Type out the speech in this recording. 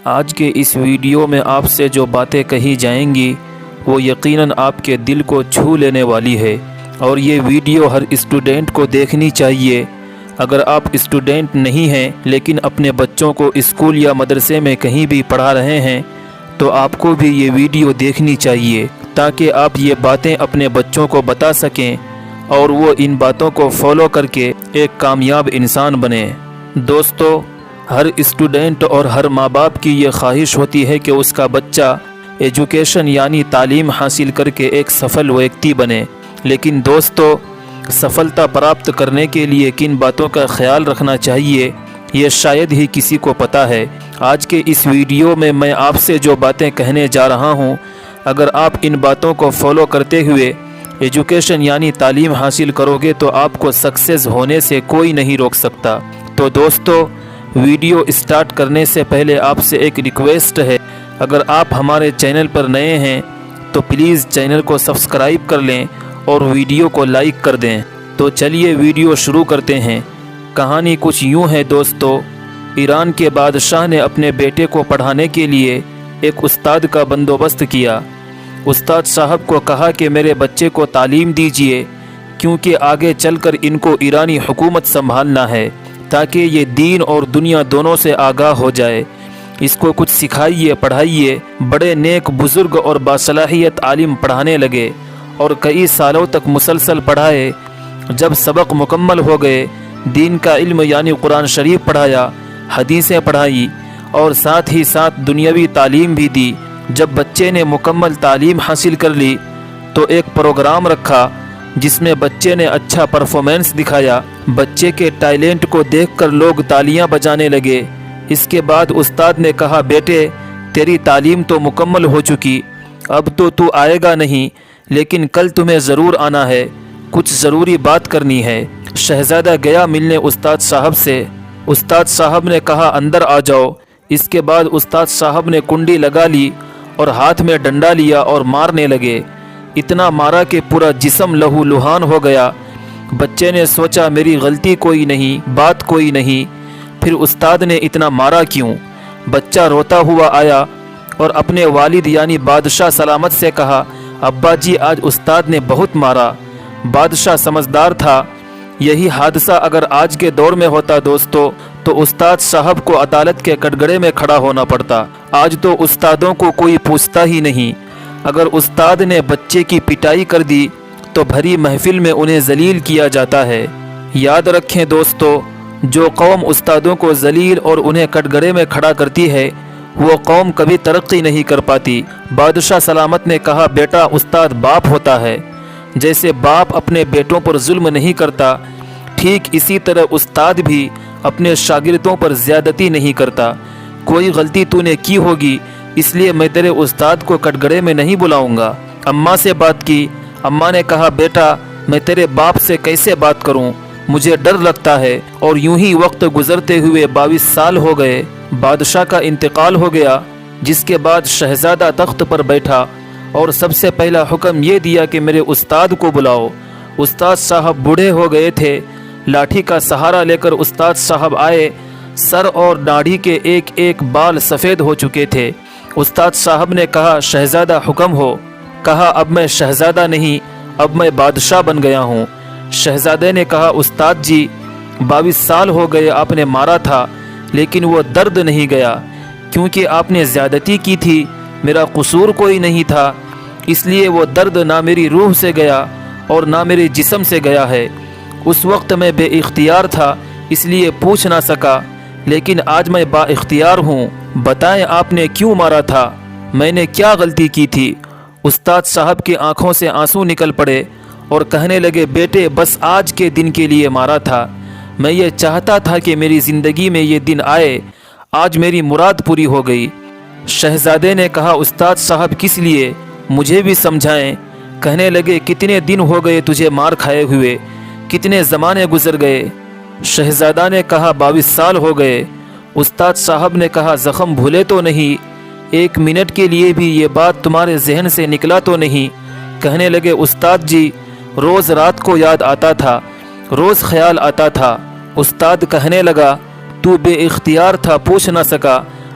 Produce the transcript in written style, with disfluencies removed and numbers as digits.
آج کے اس ویڈیو میں آپ سے جو باتیں کہی جائیں گی وہ یقیناً آپ کے دل کو چھو لینے والی ہے، اور یہ ویڈیو ہر اسٹوڈنٹ کو دیکھنی چاہیے۔ اگر آپ اسٹوڈنٹ نہیں ہیں لیکن اپنے بچوں کو اسکول یا مدرسے میں کہیں بھی پڑھا رہے ہیں تو آپ کو بھی یہ ویڈیو دیکھنی چاہیے، تاکہ آپ یہ باتیں اپنے بچوں کو بتا سکیں اور وہ ان باتوں کو فالو کر کے ایک کامیاب انسان بنے۔ دوستو، ہر اسٹوڈنٹ اور ہر ماں باپ کی یہ خواہش ہوتی ہے کہ اس کا بچہ ایجوکیشن یعنی تعلیم حاصل کر کے ایک سفل ویکتی بنے، لیکن دوستو، سفلتا پراپت کرنے کے لیے کن باتوں کا خیال رکھنا چاہیے یہ شاید ہی کسی کو پتہ ہے۔ آج کے اس ویڈیو میں میں آپ سے جو باتیں کہنے جا رہا ہوں، اگر آپ ان باتوں کو فالو کرتے ہوئے ایجوکیشن یعنی تعلیم حاصل کرو گے تو آپ کو سکسیس ہونے سے کوئی نہیں روک سکتا۔ تو دوستو، ویڈیو اسٹارٹ کرنے سے پہلے آپ سے ایک ریکویسٹ ہے، اگر آپ ہمارے چینل پر نئے ہیں تو پلیز چینل کو سبسکرائب کر لیں اور ویڈیو کو لائک کر دیں۔ تو چلیے ویڈیو شروع کرتے ہیں۔ کہانی کچھ یوں ہے دوستو، ایران کے بادشاہ نے اپنے بیٹے کو پڑھانے کے لیے ایک استاد کا بندوبست کیا۔ استاد صاحب کو کہا کہ میرے بچے کو تعلیم دیجیے، کیونکہ آگے چل کر ان کو ایرانی حکومت سنبھالنا ہے، تاکہ یہ دین اور دنیا دونوں سے آگاہ ہو جائے۔ اس کو کچھ سکھائیے، پڑھائیے۔ بڑے نیک بزرگ اور باصلاحیت عالم پڑھانے لگے اور کئی سالوں تک مسلسل پڑھائے۔ جب سبق مکمل ہو گئے، دین کا علم یعنی قرآن شریف پڑھایا، حدیثیں پڑھائی اور ساتھ ہی ساتھ دنیاوی تعلیم بھی دی۔ جب بچے نے مکمل تعلیم حاصل کر لی تو ایک پروگرام رکھا جس میں بچے نے اچھا پرفارمنس دکھایا۔ بچے کے ٹیلنٹ کو دیکھ کر لوگ تالیاں بجانے لگے۔ اس کے بعد استاد نے کہا، بیٹے تیری تعلیم تو مکمل ہو چکی، اب تو آئے گا نہیں، لیکن کل تمہیں ضرور آنا ہے، کچھ ضروری بات کرنی ہے۔ شہزادہ گیا ملنے استاد صاحب سے۔ استاد صاحب نے کہا، اندر آ جاؤ۔ اس کے بعد استاد صاحب نے کنڈی لگا لی اور ہاتھ میں ڈنڈا لیا اور مارنے لگے۔ اتنا مارا کہ پورا جسم لہو لہان ہو گیا۔ بچے نے سوچا میری غلطی کوئی نہیں، بات کوئی نہیں، پھر استاد نے اتنا مارا کیوں؟ بچہ روتا ہوا آیا اور اپنے والد یعنی بادشاہ سلامت سے کہا، ابا جی آج استاد نے بہت مارا۔ بادشاہ سمجھدار تھا، یہی حادثہ اگر آج کے دور میں ہوتا دوستو تو استاد صاحب کو عدالت کے کٹگڑے میں کھڑا ہونا پڑتا۔ آج تو استادوں کو کوئی پوچھتا ہی نہیں۔ اگر استاد نے بچے کی پٹائی کر دی تو بھری محفل میں انہیں ذلیل کیا جاتا ہے۔ یاد رکھیں دوستو، جو قوم استادوں کو ذلیل اور انہیں کٹگڑے میں کھڑا کرتی ہے وہ قوم کبھی ترقی نہیں کر پاتی۔ بادشاہ سلامت نے کہا، بیٹا استاد باپ ہوتا ہے، جیسے باپ اپنے بیٹوں پر ظلم نہیں کرتا، ٹھیک اسی طرح استاد بھی اپنے شاگردوں پر زیادتی نہیں کرتا۔ کوئی غلطی تو نے کی ہوگی، اس لیے میں تیرے استاد کو کٹگڑے میں نہیں بلاؤں گا۔ اماں سے بات کی۔ اماں نے کہا، بیٹا میں تیرے باپ سے کیسے بات کروں، مجھے ڈر لگتا ہے۔ اور یوں ہی وقت گزرتے ہوئے 22 سال ہو گئے۔ بادشاہ کا انتقال ہو گیا، جس کے بعد شہزادہ تخت پر بیٹھا اور سب سے پہلا حکم یہ دیا کہ میرے استاد کو بلاؤ۔ استاد صاحب بوڑھے ہو گئے تھے۔ لاٹھی کا سہارا لے کر استاد صاحب آئے۔ سر اور داڑھی کے ایک ایک بال سفید ہو چکے تھے۔ استاد صاحب نے کہا، شہزادہ حکم ہو۔ کہا، اب میں شہزادہ نہیں، اب میں بادشاہ بن گیا ہوں۔ شہزادے نے کہا، استاد جی 22 سال ہو گئے آپ نے مارا تھا، لیکن وہ درد نہیں گیا، کیونکہ آپ نے زیادتی کی تھی، میرا قصور کوئی نہیں تھا، اس لیے وہ درد نہ میری روح سے گیا اور نہ میرے جسم سے گیا ہے۔ اس وقت میں بے اختیار تھا، اس لیے پوچھ نہ سکا، لیکن آج میں با اختیار ہوں۔ بتائیں آپ نے کیوں مارا تھا، میں نے کیا غلطی کی تھی؟ استاد صاحب کی آنکھوں سے آنسو نکل پڑے اور کہنے لگے، بیٹے بس آج کے دن کے لیے مارا تھا، میں یہ چاہتا تھا کہ میری زندگی میں یہ دن آئے، آج میری مراد پوری ہو گئی۔ شہزادے نے کہا، استاد صاحب کس لیے، مجھے بھی سمجھائیں۔ کہنے لگے، کتنے دن ہو گئے تجھے مار کھائے ہوئے، کتنے زمانے گزر گئے؟ شہزادہ نے کہا، 22 سال ہو گئے۔ استاد صاحب نے کہا، زخم بھولے تو نہیں، ایک منٹ کے لیے بھی یہ بات تمہارے ذہن سے نکلا تو نہیں؟ کہنے لگے، استاد جی روز رات کو یاد آتا تھا، روز خیال آتا تھا۔ استاد کہنے لگا، تو بے اختیار تھا، پوچھ نہ سکا،